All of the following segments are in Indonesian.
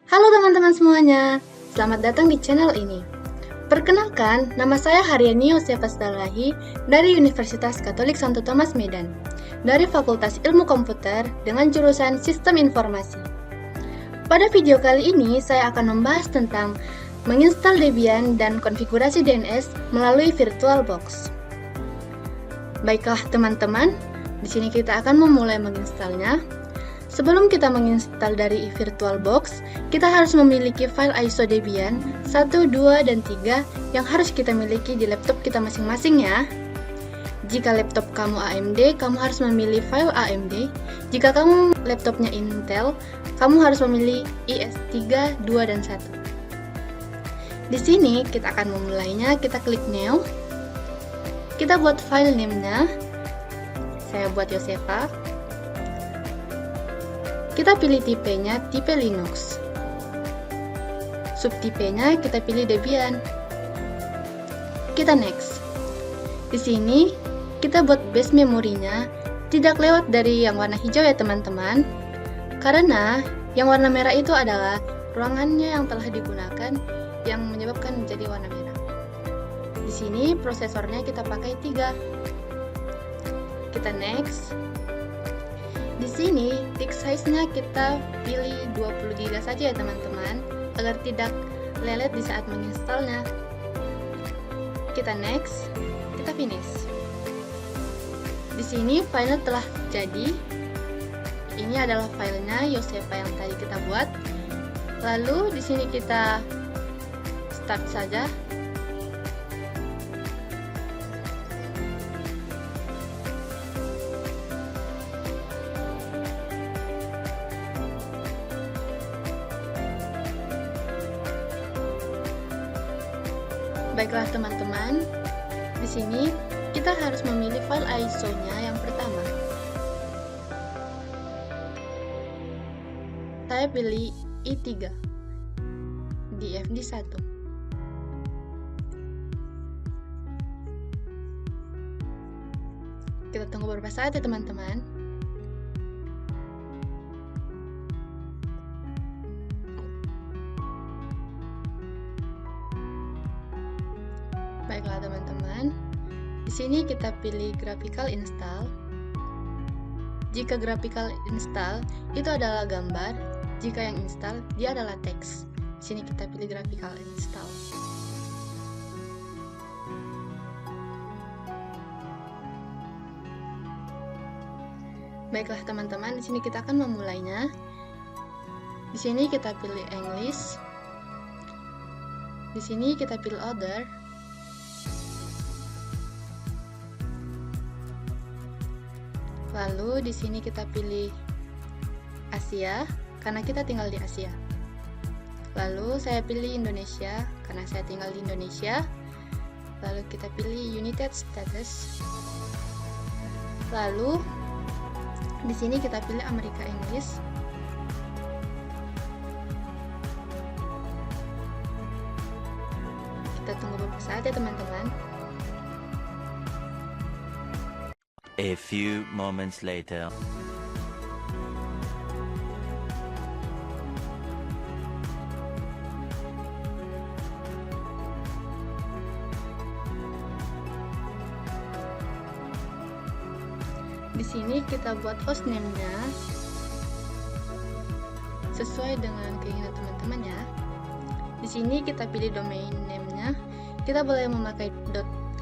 Halo teman-teman semuanya, selamat datang di channel ini. Perkenalkan, nama saya Haryani Yosefa Stalahi dari Universitas Katolik Santo Thomas Medan, dari Fakultas Ilmu Komputer dengan jurusan Sistem Informasi. Pada video kali ini, saya akan membahas tentang menginstal Debian dan konfigurasi DNS melalui VirtualBox. Baiklah teman-teman, di sini kita akan memulai menginstalnya. Sebelum kita menginstal dari VirtualBox, kita harus memiliki file ISO Debian 1, 2, dan 3 yang harus kita miliki di laptop kita masing-masing ya. Jika laptop kamu AMD, kamu harus memilih file AMD. Jika kamu laptopnya Intel, kamu harus memilih IS3, 2, dan 1. Di sini kita akan memulainya, kita klik New. Kita buat file name-nya. Saya buat Yosefa. Kita pilih tipenya, tipe Linux. Subtipenya kita pilih Debian. Kita next. Di sini kita buat base memorinya tidak lewat dari yang warna hijau ya teman-teman. Karena yang warna merah itu adalah ruangannya yang telah digunakan yang menyebabkan menjadi warna merah. Di sini prosesornya kita pakai 3. Kita next. Di sini disk size-nya kita pilih 20 GB saja ya teman-teman, agar tidak lelet di saat menginstalnya. Kita next, kita finish. Di sini filenya telah jadi. Ini adalah filenya Yosefa yang tadi kita buat. Lalu di sini kita start saja. Baiklah teman-teman, di sini kita harus memilih file ISO-nya yang pertama. Saya pilih i3 DFD1. Kita tunggu beberapa saat ya teman-teman. Baiklah teman-teman, di sini kita pilih graphical install. Jika graphical install itu adalah gambar, jika yang install dia adalah teks. Di sini kita pilih graphical install. Baiklah teman-teman, di sini kita akan memulainya. Di sini kita pilih English. Di sini kita pilih Other. Lalu di sini kita pilih Asia karena kita tinggal di Asia. Lalu saya pilih Indonesia karena saya tinggal di Indonesia. Lalu kita pilih United States. Lalu di sini kita pilih Amerika Inggris. Kita tunggu beberapa saat ya teman-teman. A few moments later. Di sini kita buat hostname-nya sesuai dengan keinginan teman-teman ya. Di sini kita pilih domain name-nya. Kita boleh memakai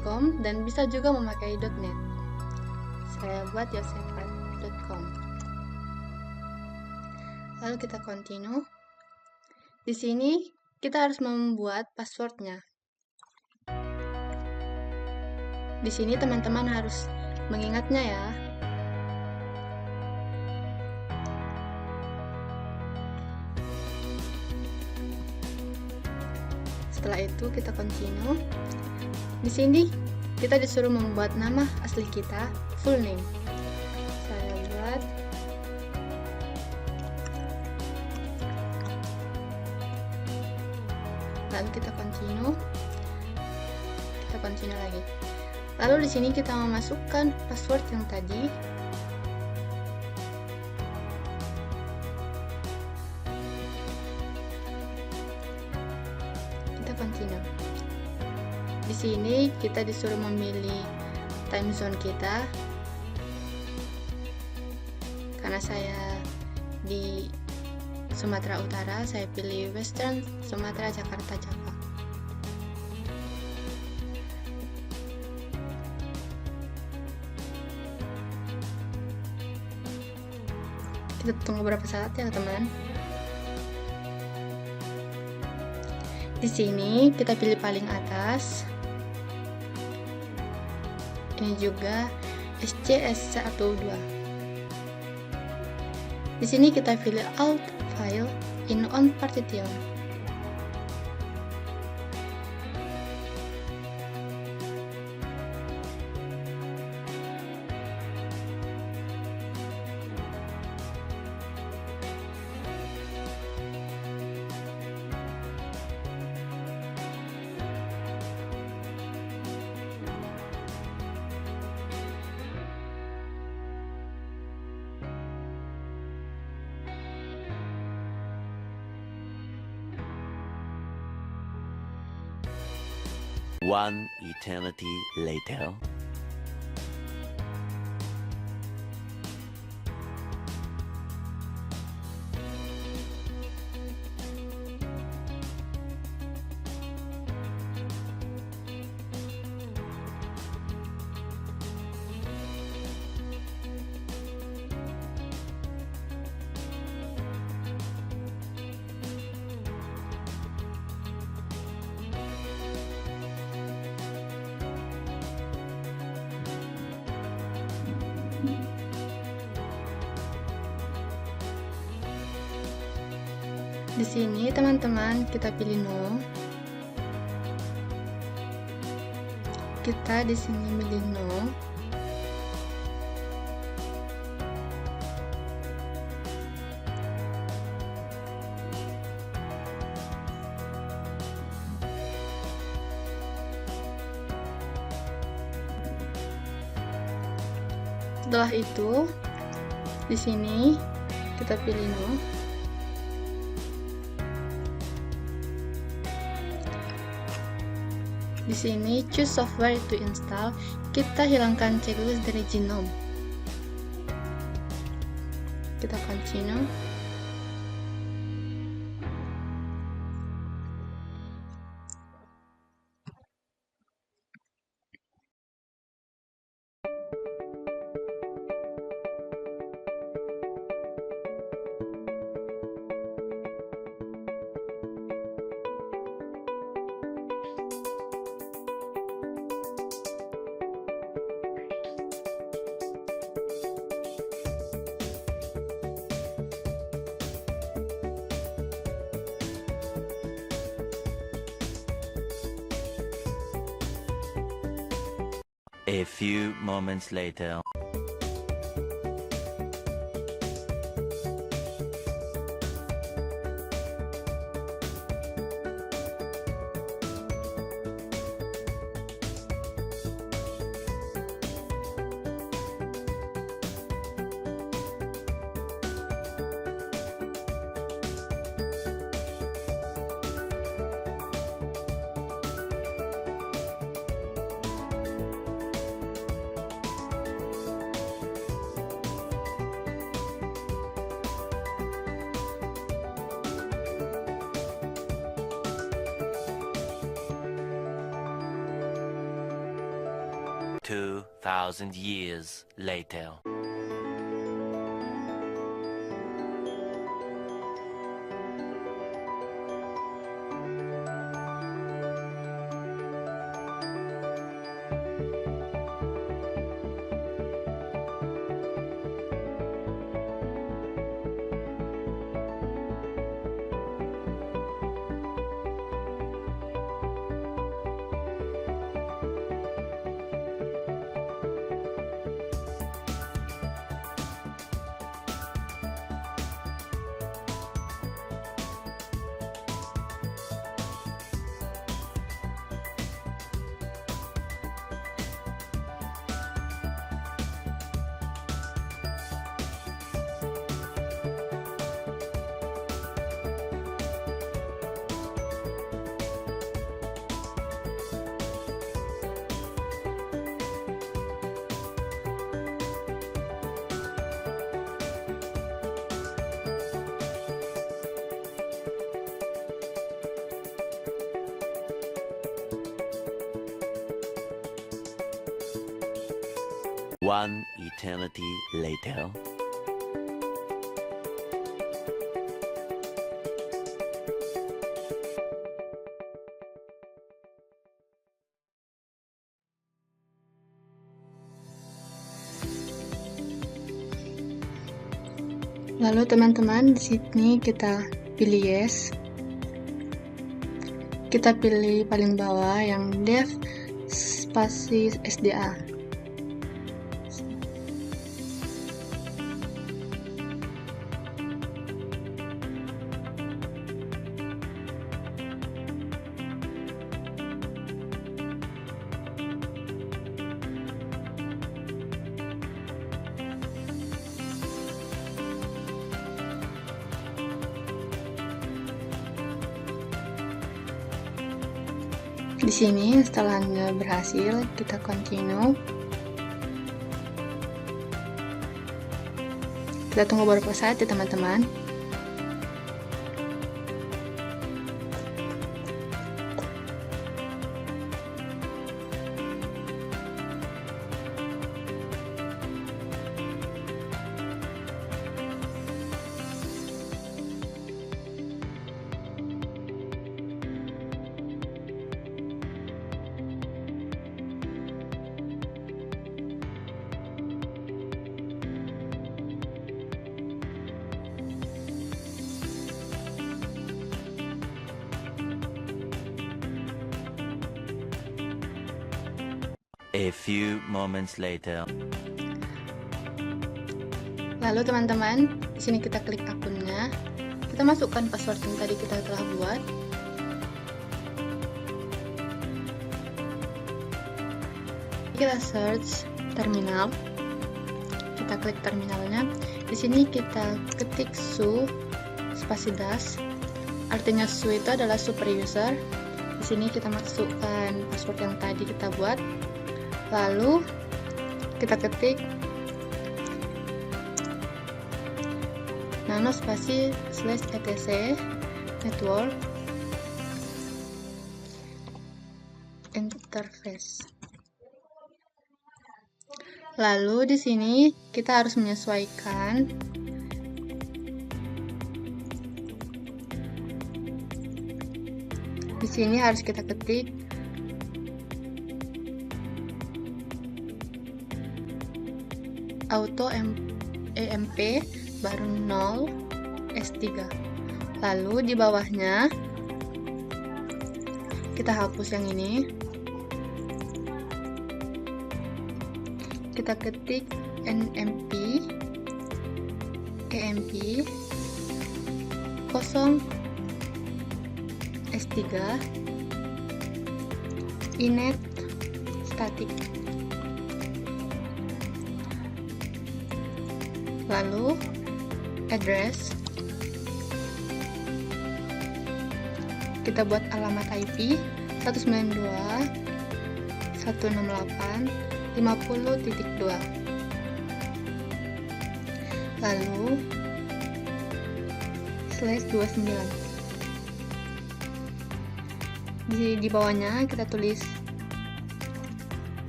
.com dan bisa juga memakai .net. Saya buat yosefa.com. Lalu kita continue. Di sini kita harus membuat passwordnya. Di sini teman-teman harus mengingatnya ya. Setelah itu kita continue. Di sini kita disuruh membuat nama asli kita, full name. Saya buat lalu kita continue lagi. Lalu di sini kita memasukkan password yang tadi. continue. Di sini kita disuruh memilih time zone kita. Karena saya di Sumatera Utara, saya pilih Western Sumatera, Jakarta, Java. Kita tunggu beberapa saat ya teman. Di sini kita pilih paling atas. Ini juga SCS12. Di sini kita pilih Alt File in on partition. One eternity later. Di sini teman-teman kita pilih no. Kita di sini pilih no. Setelah itu, di sini kita pilih no. Di sini choose software to install, kita hilangkan checklist dari Genome. Kita continue. A few moments later. Two 2,000 years later. One eternity later. Lalu teman-teman, di sini kita pilih yes. Kita pilih paling bawah yang dev spasi SDA. Di sini setelahnya berhasil, kita continue. Kita tunggu beberapa saat ya teman-teman. A few moments later. Lalu teman-teman, di sini kita klik akunnya. Kita masukkan password yang tadi kita telah buat. Kita search terminal. Kita klik terminalnya. Di sini kita ketik su spasi das. Artinya su itu adalah super user. Di sini kita masukkan password yang tadi kita buat. Lalu kita ketik nano spasi /etc network interface. Lalu di sini kita harus menyesuaikan di sini harus kita ketik auto EMP baru 0 S3. Lalu di bawahnya kita hapus yang ini. Kita ketik NMP EMP 0 S3 inet static. Lalu address, kita buat alamat IP 192.168.50.2. Lalu /29. Di bawahnya kita tulis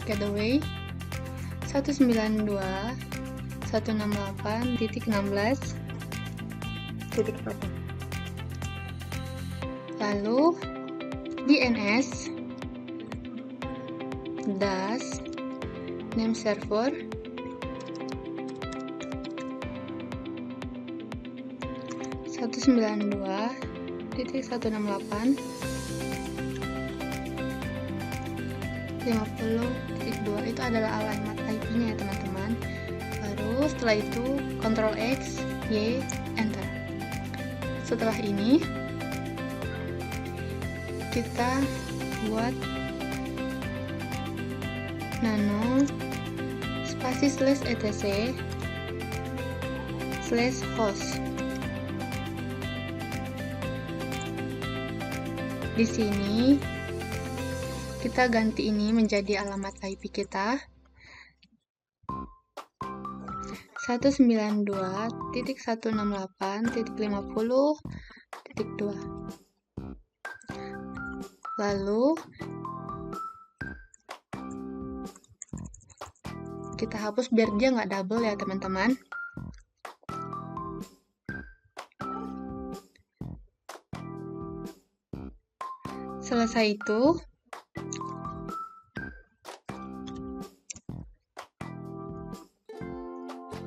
gateway 192.168.16.1. Lalu DNS das name server 192.168.50.2 itu adalah alamat IP-nya ya teman-teman. Lalu setelah itu Ctrl X, Y, Enter. Setelah ini kita buat nano spasi /etc /host. Di sini kita ganti ini menjadi alamat IP kita 192.168.50.2. Lalu kita hapus biar dia nggak double ya teman-teman. Selesai itu,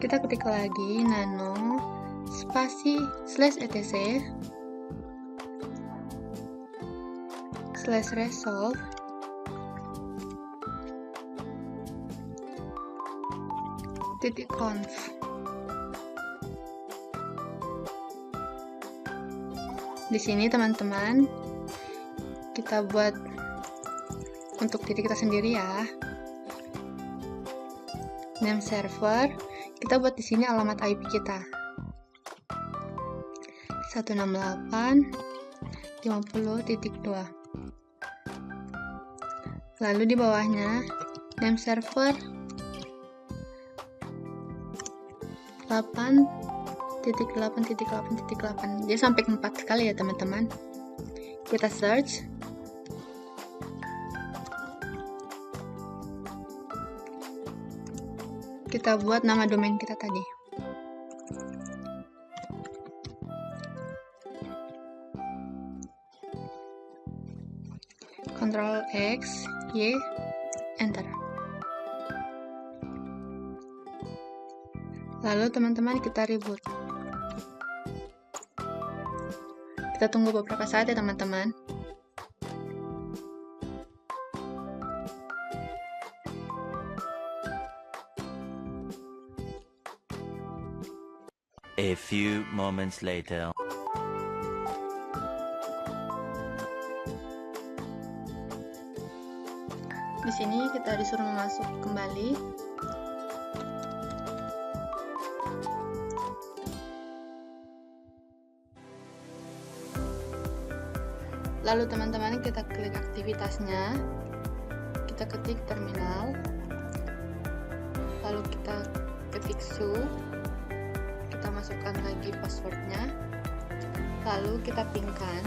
kita ketik lagi nano spasi /etc /resolve .conf. Di sini teman-teman kita buat untuk diri kita sendiri ya. Name server, kita buat di sini alamat IP kita. 168.50.2. Lalu di bawahnya name server 8.8.8.8. Dia sampai 4 kali ya teman-teman. Kita search. Kita buat nama domain kita tadi. Ctrl X, Y, Enter. Lalu teman-teman kita reboot. Kita tunggu beberapa saat ya teman-teman. A few moments later. Di sini kita disuruh masuk kembali. Lalu teman-teman kita klik aktivitasnya. Kita ketik terminal. Lalu kita ketik su. Kita masukkan lagi passwordnya. Lalu kita pingkan.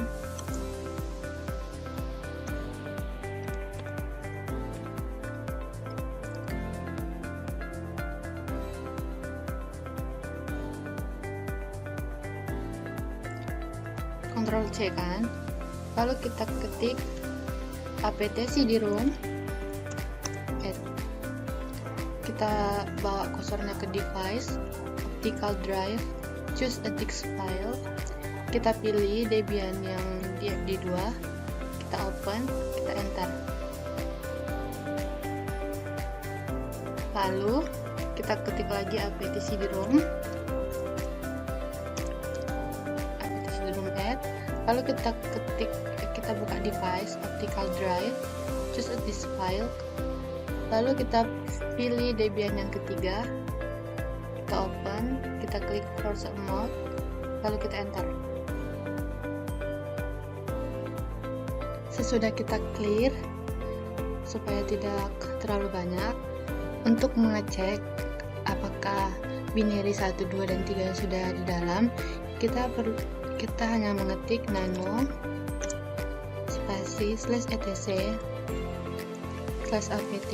Ctrl C kan, lalu kita ketik apt cd-rom, kita bawa kursornya ke device, optical drive, choose a text file, kita pilih Debian yang di 2, kita open, kita enter, lalu kita ketik lagi apt cd-rom, lalu kita buka device, optical drive, choose a disk file, lalu kita pilih Debian yang ketiga, kita open, kita klik force mode, lalu kita enter. Sesudah kita clear, supaya tidak terlalu banyak, untuk mengecek apakah binary 1, 2, dan 3 yang sudah di dalam, kita hanya mengetik nano spasi /etc /apt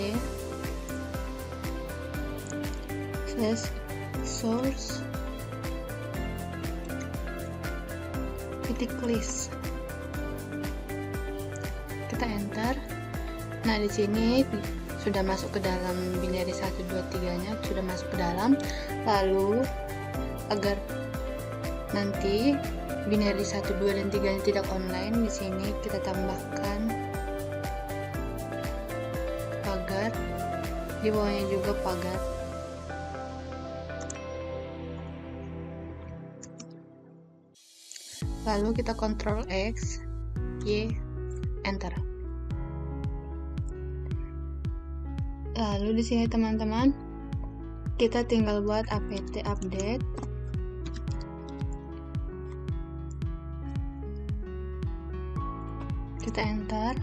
/source .list. Kita enter. Nah, di sini sudah masuk ke dalam binary 1, 2, 3-nya sudah masuk ke dalam. Lalu agar nanti binary 1, 2, dan 3 tidak online, di sini kita tambahkan pagar, di bawahnya juga pagar. Lalu kita Ctrl X, Y, Enter. Lalu di sini teman-teman, kita tinggal buat apt update. Kita enter.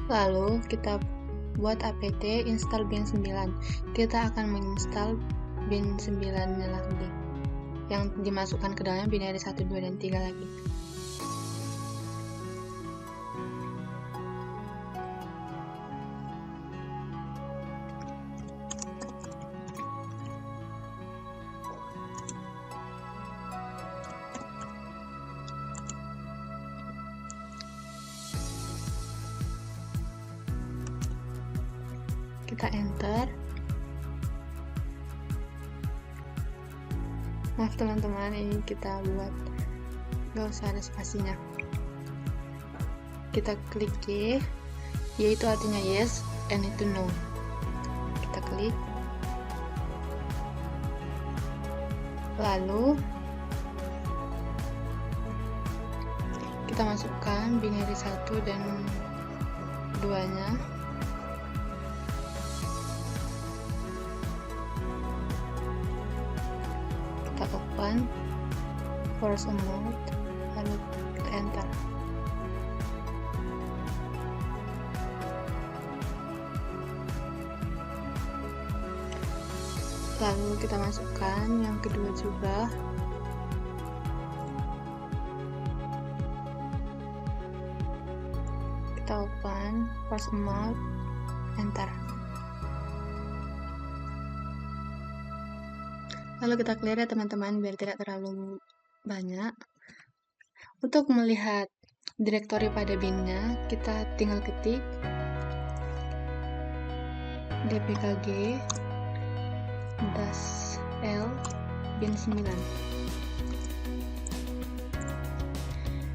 Lalu kita buat apt install bin 9. Kita akan menginstal bin 9-nya lagi, yang dimasukkan ke dalamnya binary 1, 2, dan 3 lagi. kita enter. Maaf teman-teman, ini kita buat gak usah ada spasinya. Kita klik Y, yaitu artinya yes, and itu no. Kita klik, lalu kita masukkan binary 1 dan 2-nya. Kita open force mode, lalu kita enter. Lalu kita masukkan yang kedua juga. Kita open force mode, enter. Lalu kita clear ya teman-teman, biar tidak terlalu banyak. Untuk melihat direktori pada binnya, kita tinggal ketik dpkg -l bin 9.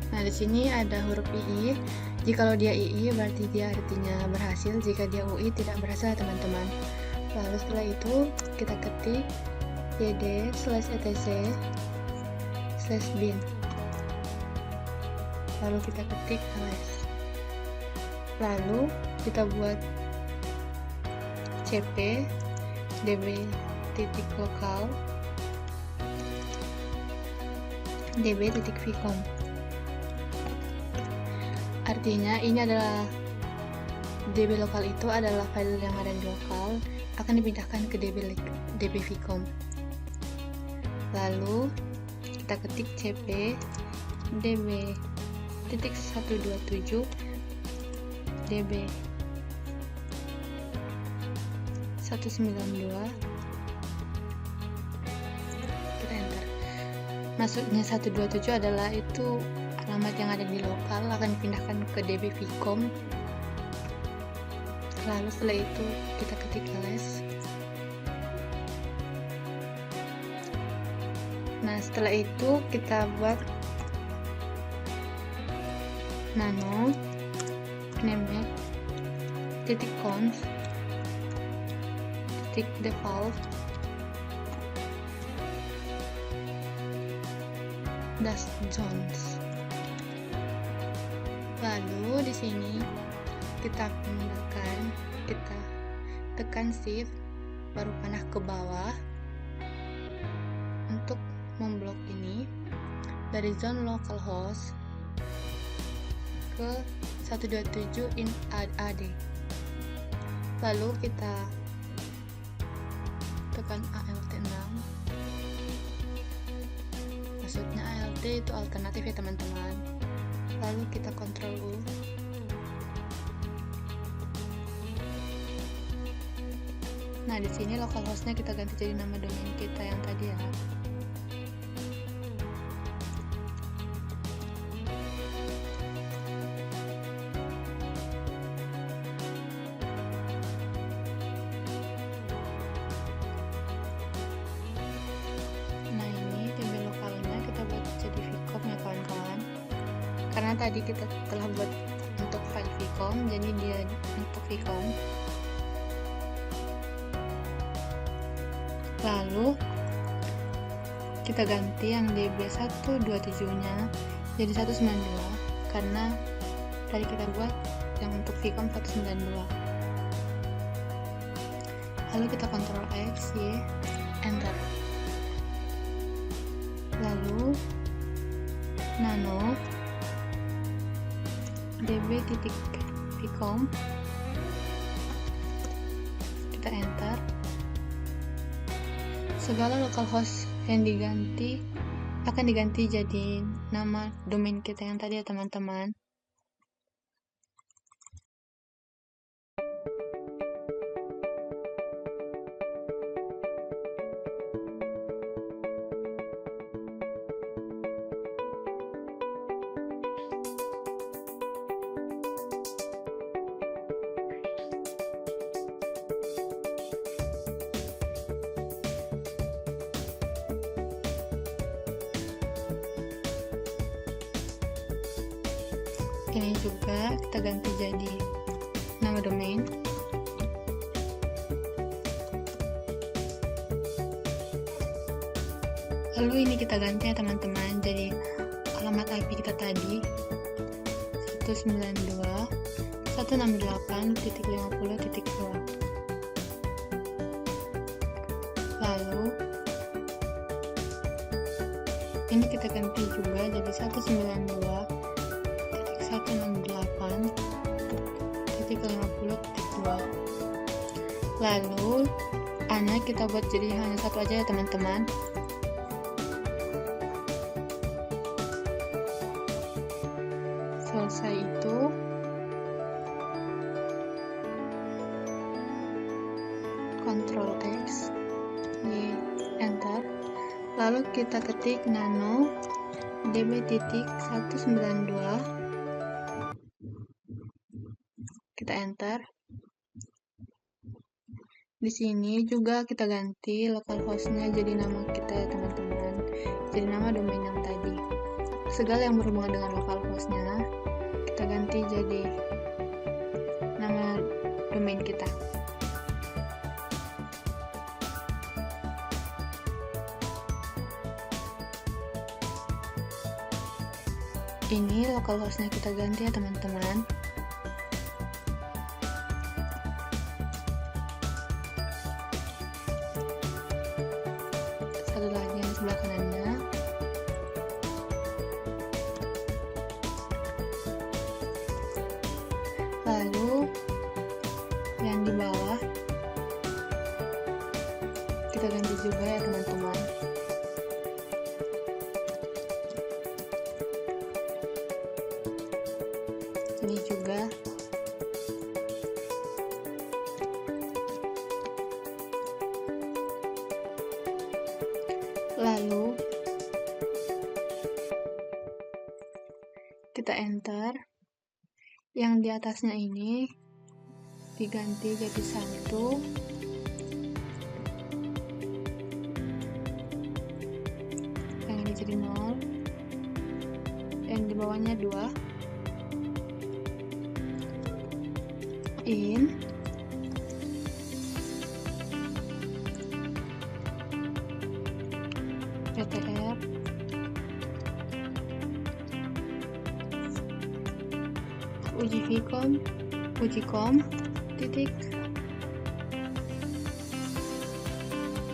Nah, di sini ada huruf II. Jikalau dia II berarti dia artinya berhasil, jika dia UI tidak berhasil teman-teman. Lalu setelah itu kita ketik yd/etc/bin. Lalu kita ketik ls. Lalu kita buat cp db.local db.vcom. Artinya ini adalah db lokal itu adalah file yang ada di lokal, akan dipindahkan ke db vcom. Lalu kita ketik cp db.127 db 192, kita enter. Maksudnya 127 adalah itu alamat yang ada di lokal, akan dipindahkan ke db vcom. Lalu setelah itu kita ketik ls. Nah, setelah itu kita buat nano name .conf .default dash zones. Lalu di sini kita menggunakan, kita tekan shift baru panah ke bawah untuk memblok ini dari zone localhost ke 127 in AD. Lalu kita tekan ALT 6. Maksudnya ALT itu alternatif ya teman-teman. Lalu kita Ctrl U. Nah, di sini localhostnya kita ganti jadi nama domain kita yang tadi ya. Nah, ini DB lokalnya kita buat jadi vcom ya kawan-kawan. Karena tadi kita telah buat untuk file vcom, jadi dia untuk vcom. Lalu kita ganti yang db127 nya jadi 192 karena tadi kita buat yang untuk vcom 192. Lalu kita Ctrl X, Y, enter. Lalu nano db.vcom, kita enter. Segala localhost yang diganti akan diganti jadi nama domain kita yang tadi ya teman-teman. Ini juga kita ganti jadi nama domain. Lalu ini kita ganti ya teman-teman, jadi alamat IP kita tadi 192.168.50.2. Lalu ini kita ganti juga jadi 192.168.50.2. Lalu kita buat jadi hanya satu aja ya teman-teman. Selesai itu Ctrl X, Y, enter. Lalu kita ketik nano db.192, kita enter. Di sini juga kita ganti localhostnya jadi nama kita ya teman-teman, jadi nama domain yang tadi. Segala yang berhubungan dengan localhostnya kita ganti jadi nama domain kita. Ini localhostnya kita ganti ya teman-teman. Satu lagi yang sebelah kanannya. Lalu yang di bawah kita ganti juga ya teman-teman. Ini juga. Lalu kita enter. Yang di atasnya ini diganti jadi 1, yang ini jadi 0, yang di bawahnya 2, in, ptr, ujikom, titik,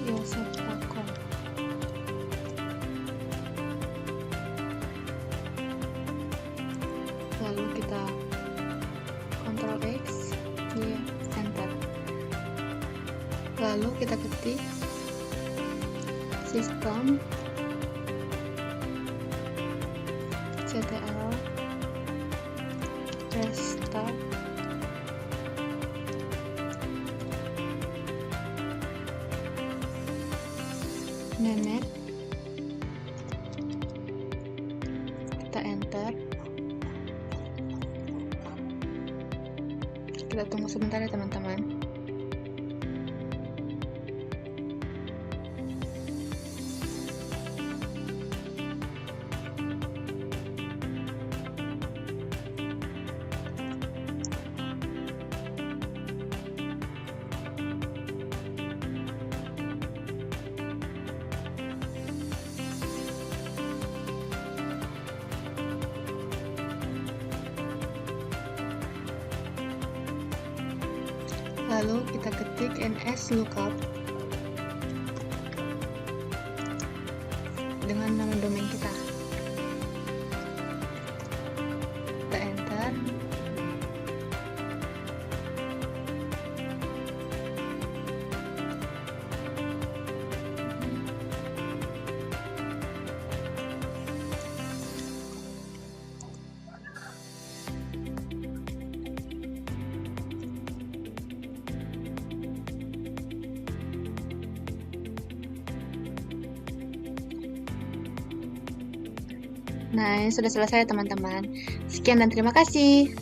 yosef.com. Lalu kita Ctrl X, Y, enter. Lalu kita ketik sistem ctl restart nenet, kita enter. Kita tunggu sebentar ya teman-teman. Lalu kita ketik ns lookup dengan nama domain kita. Kita enter. Nah, ini sudah selesai teman-teman. Sekian dan terima kasih.